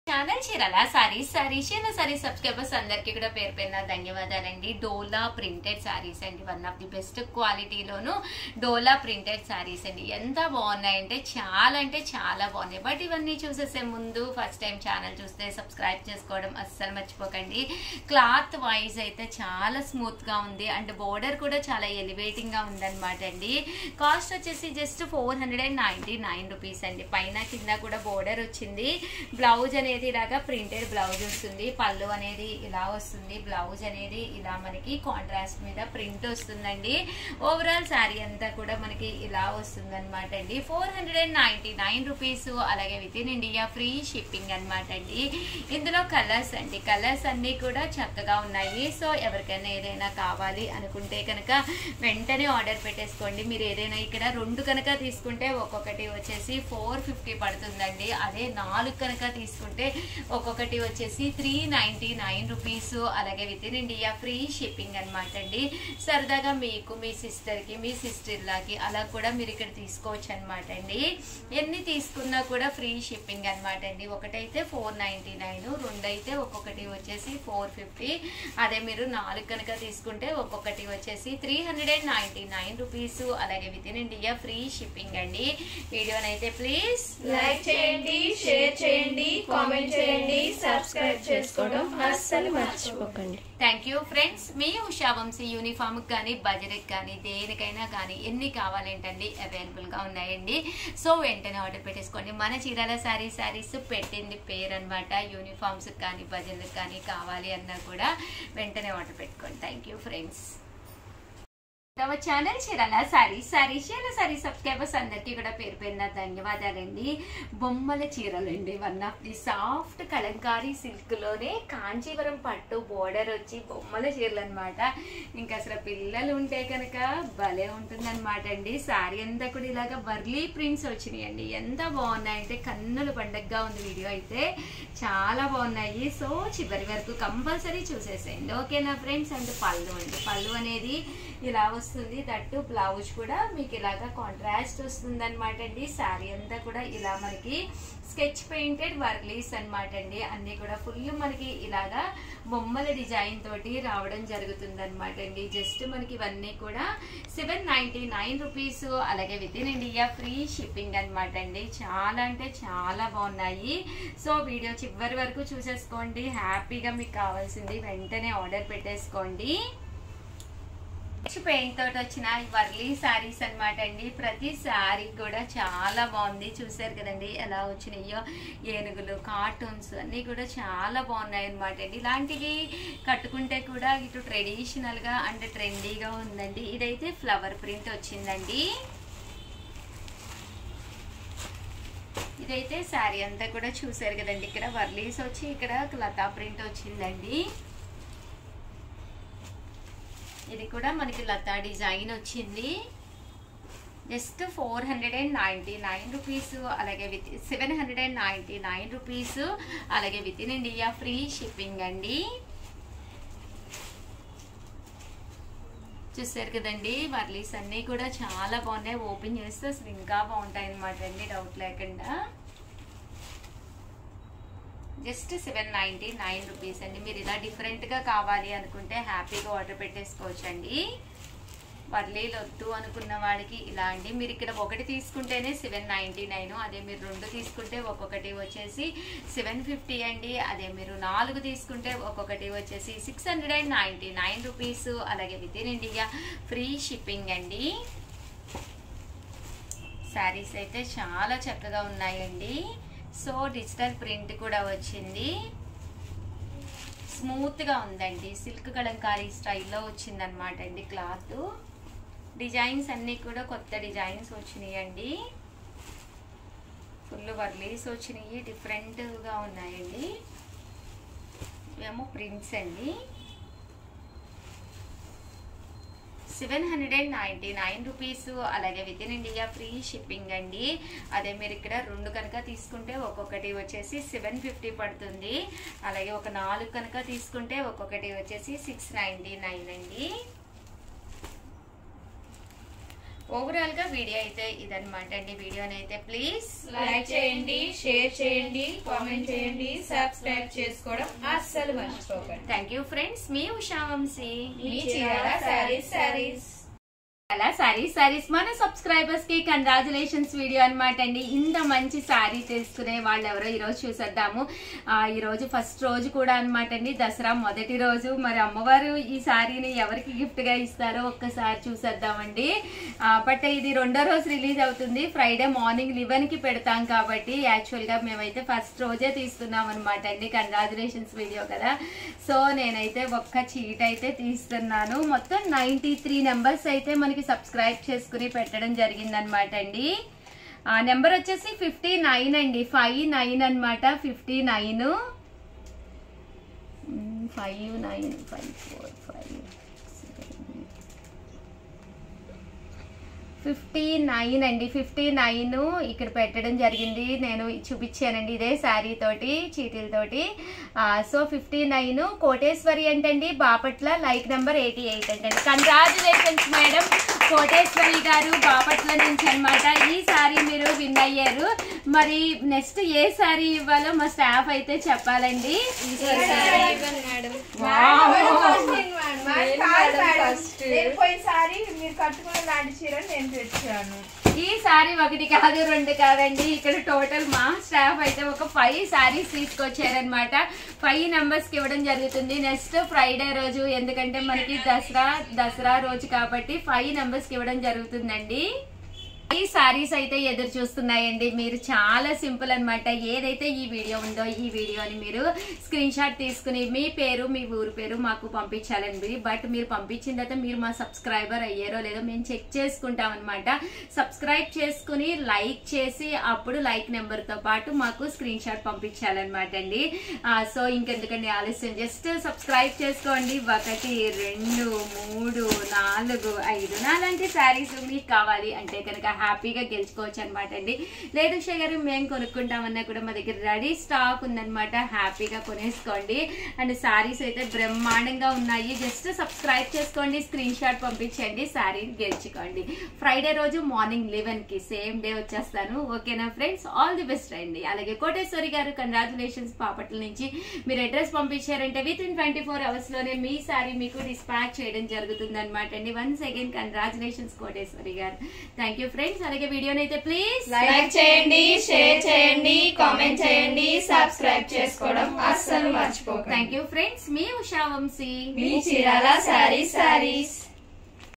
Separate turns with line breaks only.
Channel Chirala sarees sarees subscribers అందరికీ కూడా పేరు పేరున ధన్యవాదాలండి. డోలా ప్రింటెడ్ సారీస్ అండి, వన్ ఆఫ్ ది బెస్ట్ క్వాలిటీలోను డోలా ప్రింటెడ్ సారీస్ అండి. ఎంత బాగున్నాయంటే చాలా బాగున్నాయి. బట్ ఇవన్నీ చూసేసే ముందు ఫస్ట్ టైం ఛానల్ చూస్తే సబ్స్క్రైబ్ చేసుకోవడం అస్సలు మర్చిపోకండి. క్లాత్ వైజ్ అయితే చాలా స్మూత్ గా ఉంది అండ్ బోర్డర్ కూడా చాలా ఎలివేటింగ్ గా ఉందన్నమాట అండి. కాస్ట్ వచ్చేసి జస్ట్ 499 రూపీస్ అండి. పైన కింద కూడా బోర్డర్ వచ్చింది. బ్లౌజ్ అనేది ఇలాగా ప్రింటెడ్ బ్లౌజ్ వస్తుంది. పళ్ళు అనేది ఇలా వస్తుంది. బ్లౌజ్ అనేది ఇలా మనకి కాంట్రాస్ట్ మీద ప్రింట్ వస్తుందండి. ఓవరాల్ శారీ అంతా కూడా మనకి ఇలా వస్తుంది అనమాట అండి. 499 రూపీస్. అలాగే with in India free shipping అనమాట అండి. ఇందులో కలర్స్ అండి, కలర్స్ అన్ని కూడా చక్కగా ఉన్నాయి. సో ఎవరికైనా ఏదైనా కావాలి అనుకుంటే కనుక వెంటనే ఆర్డర్ పెట్టేసుకోండి. మీరు ఏదైనా ఇక్కడ 2 కనుక తీసుకుంటే ఒక్కొక్కటి వచ్చేసి 450 పడుతుందండి. అదే 4 కనుక తీసుకుంటే ఒక్కొక్కటి వచ్చేసి 399 రూపీస్. అలాగే with in India free shipping అనమాట అండి. సరదాగా మీకు, మీ సిస్టర్కి, మీ సిస్టర్లాకి అలా కూడా మీరు ఇక్కడ తీసుకోవచ్చు అనమాట అండి. ఎన్ని తీసుకున్నా కూడా ఫ్రీ షిప్పింగ్ అనమాట అండి. ఒకటైతే 499, రెండైతే ఒక్కొక్కటి వచ్చేసి 450. అదే మీరు 4 కనుక తీసుకుంటే ఒక్కొక్కటి వచ్చేసి 399 రూపీస్. అలాగే with in India free shipping అండి. వీడియోనైతే ప్లీజ్
లైక్ చేయండి, షేర్ చేయండి, కామెంట్ చేయండి, సబ్స్క్రైబ్ చేసుకోవడం అస్సలు మర్చిపోకండి.
Thank you friends. మీ ఉషా వంశీ యూనిఫామ్ కానీ బడ్జెట్ కానీ దేనికైనా కానీ ఎన్ని కావాలేంటండి అవైలబుల్ గా ఉన్నాయండి. సో వెంటనే ఆర్డర్ పెట్టేసుకోండి. మన చీరాల సారీస్ పెట్టింది పేరు అనమాట. యూనిఫామ్స్ కానీ బడ్జెట్ కానీ కావాలి అన్నా కూడా వెంటనే ఆర్డర్ పెట్టుకోండి. Thank you friends. Channel Chirala sarees subscribers అందరికీ కూడా పేరు పేరున ధన్యవాదాలండి. బొమ్మల చీరలండి, one of the soft Kalamkari silk లోనే కాంచీవరం పట్టు బోర్డర్ వచ్చి బొమ్మల చీరలు అనమాట. ఇంకా అసలు పిల్లలు ఉంటే కనుక భలే ఉంటుందన్నమాట అండి. శారీ అంతా కూడా ఇలాగా వర్లీ ప్రింట్స్ వచ్చినాయండి. ఎంత బాగున్నాయంటే కన్నుల పండగగా ఉంది. వీడియో అయితే చాలా బాగున్నాయి. సో చివరి వరకు కంపల్సరీ చూసేసేయండి, ఓకేనా ఫ్రెండ్స్. అండ్ పళ్ళు అండి, పళ్ళు అనేది ఇలా వస్తుంది. దట్టు బ్లౌజ్ కూడా మీకు ఇలాగా కాంట్రాస్ట్ వస్తుంది అనమాట అండి. శారీ అంతా కూడా ఇలా మనకి స్కెచ్ పెయింటెడ్ వర్లీస్ అనమాట అండి. అన్ని కూడా ఫుల్ మనకి ఇలాగా బొమ్మల డిజైన్ తోటి రావడం జరుగుతుంది అనమాట అండి. జస్ట్ మనకి ఇవన్నీ కూడా 799 రూపీస్. అలాగే with in India free shipping అనమాట అండి. చాలా అంటే చాలా బాగున్నాయి. సో వీడియో చివరి వరకు చూసేసుకోండి. హ్యాపీగా మీకు కావాల్సింది వెంటనే ఆర్డర్ పెట్టేసుకోండి. పెయింట్ తోటి వచ్చిన వర్లీ శారీస్ అనమాట అండి. ప్రతి శారీ కూడా చాలా బాగుంది. చూసారు కదండి ఎలా వచ్చినాయో. ఏనుగులు, కార్టూన్స్ అన్ని కూడా చాలా బాగున్నాయి అనమాట అండి. ఇలాంటివి కట్టుకుంటే కూడా ఇటు ట్రెడిషనల్ గా అండ్ ట్రెండీగా ఉందండి. ఇదైతే ఫ్లవర్ ప్రింట్ వచ్చిందండి. ఇదైతే శారీ అంతా కూడా చూసారు కదండి. ఇక్కడ వర్లీస్ వచ్చి ఇక్కడ లతా ప్రింట్ వచ్చిందండి. ఇది కూడా మనకి లతా డిజైన్ వచ్చింది. Just 499 rupees. అలాగే విత్ 799 రూపీస్. అలాగే with in India free shipping అండి. చూసారు కదండి, వర్లీస్ అన్నీ కూడా చాలా బాగున్నాయి. ఓపెన్ చేస్తే అసలు ఇంకా బాగుంటాయి అనమాట అండి, డౌట్ లేకుండా. జస్ట్ 799 రూపీస్ అండి. మీరు ఇలా డిఫరెంట్ గా కావాలి అనుకుంటే హ్యాపీగా ఆర్డర్ పెట్టేసుకోవచ్చు అండి. వర్లీలు వద్దు అనుకున్న వాడికి ఇలా అండి. మీరు ఇక్కడ ఒకటి తీసుకుంటేనే 799. అదే మీరు 2 తీసుకుంటే ఒక్కొక్కటి వచ్చేసి 750 అండి. అదే మీరు 4 తీసుకుంటే ఒక్కొక్కటి వచ్చేసి 699 రూపీస్. అలాగే with in India free shipping అండి. శారీస్ అయితే చాలా చక్కగా ఉన్నాయండి. సో డిజిటల్ ప్రింట్ కూడా వచ్చింది. స్మూత్ గా ఉందండి. సిల్క్ కలంకారీ స్టైల్లో వచ్చింది అనమాట అండి. క్లాత్ డిజైన్స్ అన్ని కూడా కొత్త డిజైన్స్ వచ్చినాయండి. ఫుల్ వర్లీస్ వచ్చినాయి, డిఫరెంట్ గా ఉన్నాయండి. ఇవేమో ప్రింట్స్ అండి. 799 రూపీస్. అలాగే with in India free shipping అండి. అదే మీరు ఇక్కడ 2 కనుక తీసుకుంటే ఒక్కొక్కటి వచ్చేసి 750 పడుతుంది. అలాగే ఒక 4 కనుక తీసుకుంటే ఒక్కొక్కటి వచ్చేసి 699 అండి. ఓవరాల్ గా వీడియో అయితే ఇదన్నమాట అండి. వీడియోని అయితే ప్లీజ్
లైక్ చేయండి, షేర్ చేయండి, కామెంట్ చేయండి, సబ్స్క్రైబ్ చేసుకోవడం అస్సలు మర్చిపోకండి.
Thank you friends. మీ ఉషా వంశీ,
మీ చీరాల సారీస్
అలా సారీస్ మన సబ్స్క్రైబర్స్ కి కంగ్రాచులేషన్స్ వీడియో అనమాట అండి. ఇంత మంచి శారీ తీసుకునే వాళ్ళు ఎవరో ఈ రోజు చూసేద్దాము. ఈ రోజు ఫస్ట్ రోజు కూడా అనమాట అండి, దసరా మొదటి రోజు. మరి అమ్మవారు ఈ శారీని ఎవరికి గిఫ్ట్ గా ఇస్తారో ఒక్కసారి చూసేద్దామండి. బట్ ఇది రెండో రోజు రిలీజ్ అవుతుంది. ఫ్రైడే మార్నింగ్ 11 కి పెడతాం కాబట్టి యాక్చువల్ గా మేమైతే ఫస్ట్ రోజే తీస్తున్నాం అనమాట అండి. కంగ్రాచులేషన్స్ వీడియో కదా. సో నేనైతే ఒక్క చీట్ అయితే తీస్తున్నాను. మొత్తం 93 నెంబర్స్ అయితే మనకి సబ్స్క్రైబ్ చేసుకుని పెట్టడం జరిగింది అనమాట అండి. నెంబర్ వచ్చేసి 59 అండి, 59 అనమాట. 59 అండి. 59 ఇక్కడ పెట్టడం జరిగింది. నేను చూపించానండి ఇదే శారీ తోటి, చీటీలతోటి. సో 59 కోటేశ్వరి అంటండి, బాపట్ల. లైక్ నెంబర్ 88 అంటండి. కంగ్రాచులేషన్స్ మేడం కోటేశ్వరి గారు, బాపట్ల నుంచి అనమాట. ఈ శారీ మీరు విన్ అయ్యారు. మరి నెక్స్ట్ ఏ శారీ ఇవ్వాలో మా స్టాఫ్ అయితే చెప్పాలండి.
మీరు కట్టుకున్న లాంటి చీర నేను తెచ్చాను.
ఈ శారీ ఒకటి కాదు, రెండు కాదండి. ఇక్కడ టోటల్ మా స్టాఫ్ అయితే ఒక 5 శారీస్ తీసుకొచ్చారనమాట. 5 నెంబర్స్ కి ఇవ్వడం జరుగుతుంది నెక్స్ట్ ఫ్రైడే రోజు. ఎందుకంటే మనకి దసరా రోజు కాబట్టి 5 నెంబర్స్ కి ఇవ్వడం జరుగుతుందండి. ఈ సారీస్ అయితే ఎదురు చూస్తున్నాయండి. మీరు చాలా సింపుల్ అనమాట. ఏదైతే ఈ వీడియో ఉందో ఈ వీడియోని మీరు స్క్రీన్ షాట్ తీసుకుని మీ పేరు, మీ ఊరు పేరు మాకు పంపించాలండి. బట్ మీరు పంపించిన తర్వాత మీరు మా సబ్స్క్రైబర్ అయ్యారో లేదో మేము చెక్ చేసుకుంటాం అనమాట. సబ్స్క్రైబ్ చేసుకుని లైక్ చేసి అప్పుడు లైక్ నెంబర్ తో పాటు మాకు స్క్రీన్ షాట్ పంపించాలన్నమాట అండి. సో ఇంకెందుకండి ఆలస్యం, జస్ట్ సబ్స్క్రైబ్ చేసుకోండి. 1 2 3 4 5 నాలాంటి శారీస్ మీకు కావాలి అంటే కనుక హ్యాపీగా గెలుచుకోవచ్చు అనమాట అండి. లేదు షేర్ మేము కొనుక్కుంటామన్నా కూడా మా దగ్గర రెడీ స్టాక్ ఉందనమాట. హ్యాపీగా కొనేసుకోండి. అండ్ శారీస్ అయితే బ్రహ్మాండంగా ఉన్నాయి. జస్ట్ సబ్స్క్రైబ్ చేసుకోండి, స్క్రీన్ షాట్ పంపించండి, శారీ గెలుచుకోండి. ఫ్రైడే రోజు మార్నింగ్ 11 కి సేమ్ డే వచ్చేస్తాను. ఓకేనా ఫ్రెండ్స్, ఆల్ ది బెస్ట్ అండి. అలాగే కోటేశ్వరి గారు కంగ్రాచులేషన్స్, బాపట్ల నుంచి. మీరు అడ్రస్ పంపించారంటే విత్ ఇన్ 24 hours లోనే మీ శారీ మీకు డిస్పాచ్ చేయడం జరుగుతుంది అనమాట అండి. Once again congratulations Koteswari garu. Thank you friends. అలాగే వీడియోని అయితే ప్లీజ్
లైక్ చేయండి, షేర్ చేయండి, కామెంట్ చేయండి, సబ్స్క్రైబ్ చేసుకోవడం అస్సలు మర్చిపోకండి.
Thank you friends. మీ ఉషా వంశీ,
మీ చీరాల సారీస్.